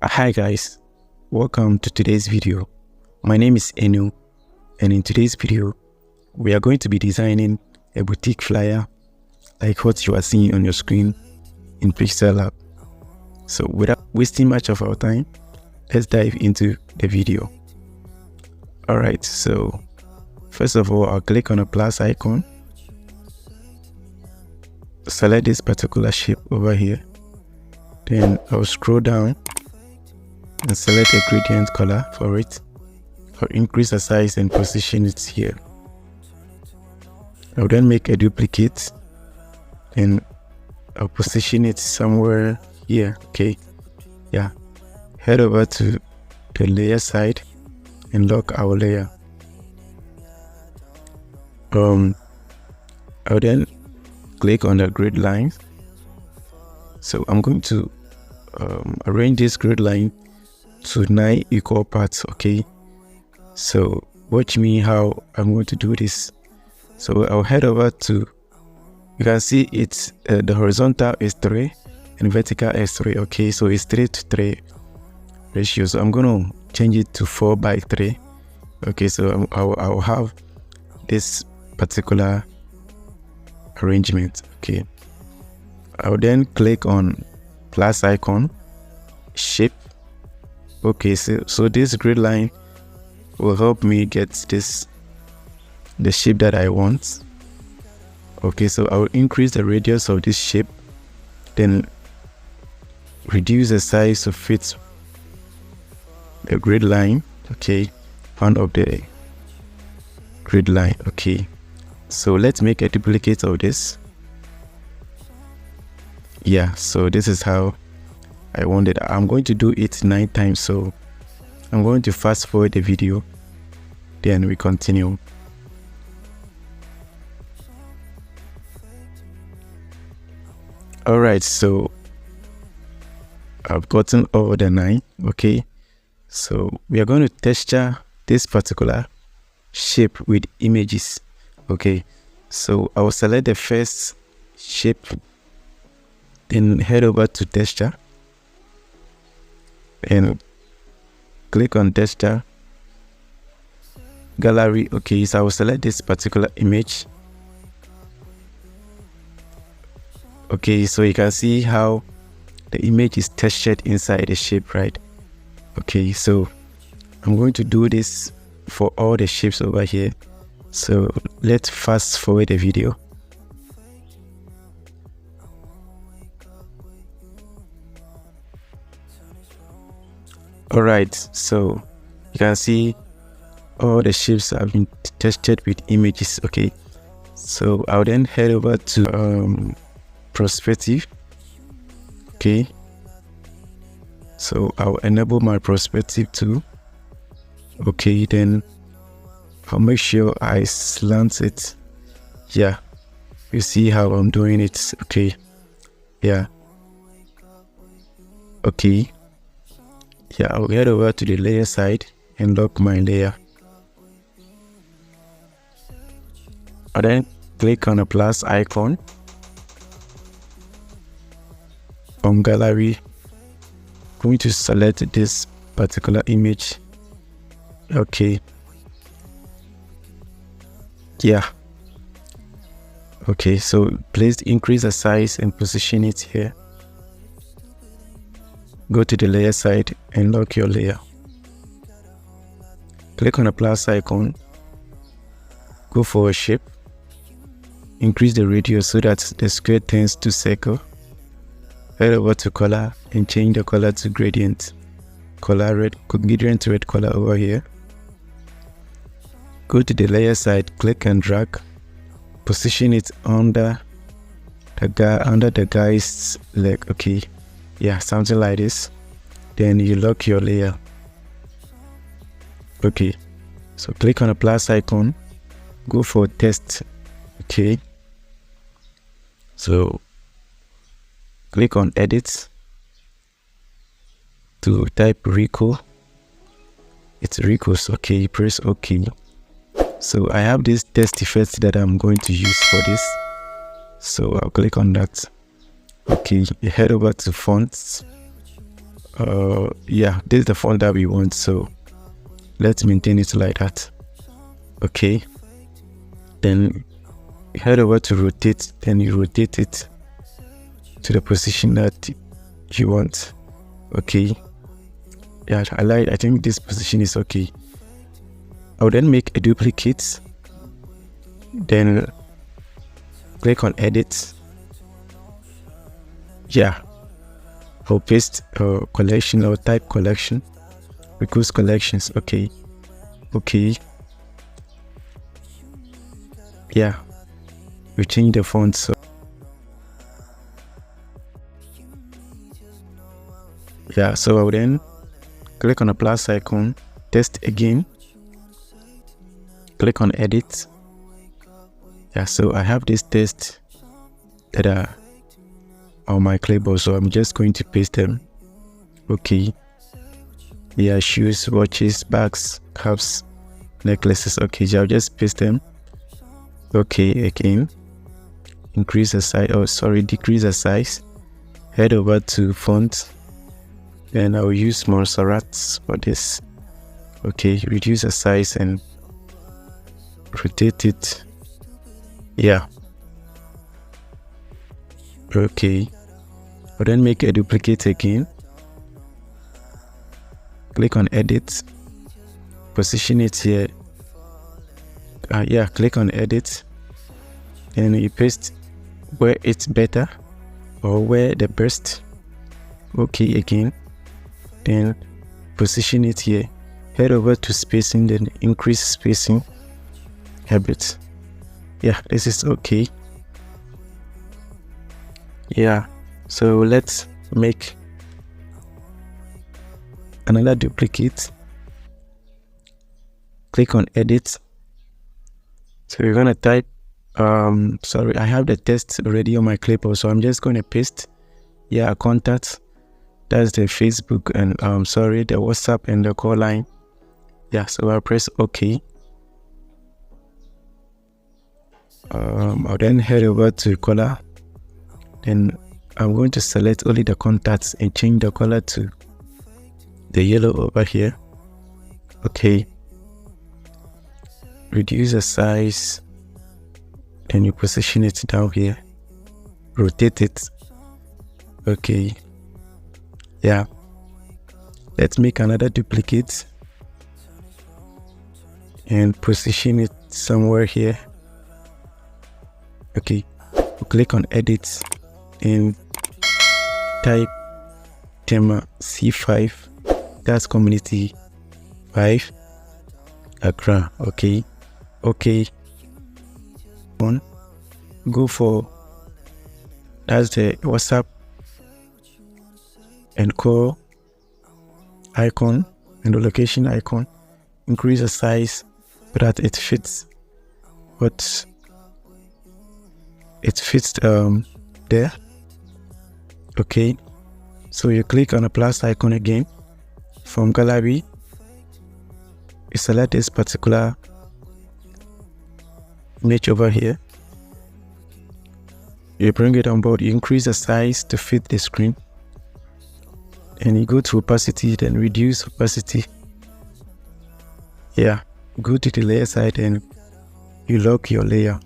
Hi guys, welcome to today's video. My name is Enu, and in today's video we are going to be designing a boutique flyer like what you are seeing on your screen in Pixellab. So without wasting much of our time, let's dive into the video. Alright, so first of all, I'll click on a plus icon, select this particular shape over here, then I'll scroll down and select a gradient color for it. I'll increase the size and position it here. I'll then make a duplicate and I'll position it somewhere here. Okay, yeah, head over to the layer side and lock our layer. I'll then click on the grid line. So I'm going to arrange this grid line to 9 equal parts. Okay, so watch me how I'm going to do this. So I'll head over to, you can see it's the horizontal is 3 and vertical is 3. Okay, so it's 3:3 ratio, so I'm going to change it to 4:3. Okay, so I'll have this particular arrangement. Okay, I'll then click on plus icon, shape. Okay, so this grid line will help me get the shape that I want. Okay, so I will increase the radius of this shape, then reduce the size to fit the grid line. Okay, part of the grid line. Okay, so let's make a duplicate of this. Yeah, so this is how I want it. I'm going to do it 9 times, so I'm going to fast forward the video, then we continue. Alright, so I've gotten all the 9. Okay, so we are going to texture this particular shape with images. Okay, so I will select the first shape, then head over to texture and click on texture gallery. Okay, so I will select this particular image. Okay, so you can see how the image is textured inside the shape, right? Okay, so I'm going to do this for all the shapes over here. So let's fast forward the video. Alright, so you can see all the shapes have been tested with images. Okay, so I'll then head over to perspective. Okay, so I'll enable my perspective too. Okay, then I'll make sure I slant it. Yeah, you see how I'm doing it. Okay, yeah, okay. Yeah, I'll head over to the layer side and lock my layer. I'll then click on a plus icon from gallery. I'm going to select this particular image. Okay. Yeah. Okay, so please increase the size and position it here. Go to the layer side and lock your layer. Click on a plus icon. Go for a shape. Increase the radius so that the square turns to circle. Head over to color and change the color to gradient. Color red, gradient red color over here. Go to the layer side, click and drag. Position it under the guy's leg. Okay. Yeah, something like this. Then you lock your layer. Okay, so click on a plus icon, go for test. Okay, so click on edit to type Rico. It's Rico's. Okay, press OK. So I have this text effect that I'm going to use for this, so I'll click on that. Okay, you head over to fonts. yeah, this is the font that we want, so let's maintain it like that. Okay, then head over to rotate, then you rotate it to the position that you want. Okay, yeah, I think this position is okay. I'll then make a duplicate, then click on edit. Yeah, I'll paste collection or type collection, because collections. Okay, yeah, we change the font. So yeah, so I'll then click on the plus icon, test again, click on edit. Yeah, so I have this text that are on my clipboard, so I'm just going to paste them. Okay, yeah, shoes, watches, bags, cups, necklaces. Okay, so I'll just paste them. Okay, again, increase the size, decrease the size. Head over to font, then I'll use Montserrat for this. Okay, reduce the size and rotate it. Yeah, okay, I'll then make a duplicate again, click on edit, position it here. Yeah, click on edit, and you paste where it's better or where the best. Okay, again, then position it here. Head over to spacing, then increase spacing a bit. Yeah, this is okay. Yeah, so let's make another duplicate. Click on edit. So we're gonna type I have the text already on my clipboard, so I'm just going to paste, yeah, contact. That's the Facebook and the WhatsApp and the call line. Yeah, so I'll press OK. I'll then head over to color. Then I'm going to select only the contacts and change the color to the yellow over here. Okay, reduce the size, then you position it down here, rotate it. Okay, yeah, let's make another duplicate and position it somewhere here. Okay, we'll click on edit and type tema C5, that's community 5 Accra. Okay, go for, that's the WhatsApp and call icon and the location icon. Increase the size so that it fits what it fits there. Okay, so you click on the plus icon again. From gallery, you select this particular image over here. You bring it on board, you increase the size to fit the screen, and you go to opacity, then reduce opacity. Yeah, go to the layer side and you lock your layer.